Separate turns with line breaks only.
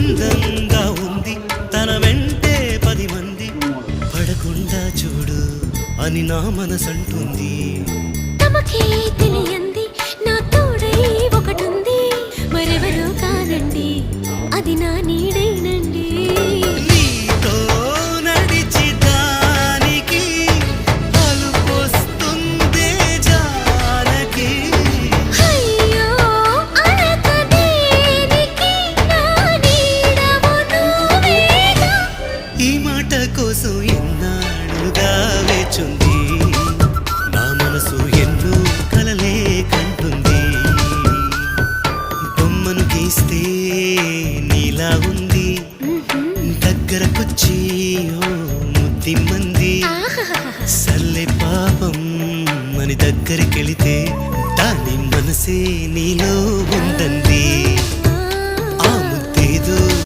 అందంగా ఉంది తన వెంటే 10 మంది పడకుండా చూడు అని నా మనసంటుంది.
తమకే తెలియంది నా తోడై ఒకటుంది, మరెవరో కాదండి అది నా నీడేనండి.
నీతో నడిచి దానికి అలుపొస్తుందే జానకి.
అయ్యో అనక దేనికి నా నీడవు నువ్వేగా.
ఈ మాట కోసం ఎన్నాళ్ళుగా వేచుంది నా మనసు, ఎన్నో కలలే కంటుంది. బొమ్మను గీస్తే నీలా ఉంది, దగ్గరకొచ్చి ఓ ముద్దిమ్మంది. సల్లే పాపం అని దగ్గరికెళితే దాని మనసే నీలో ఉందంది.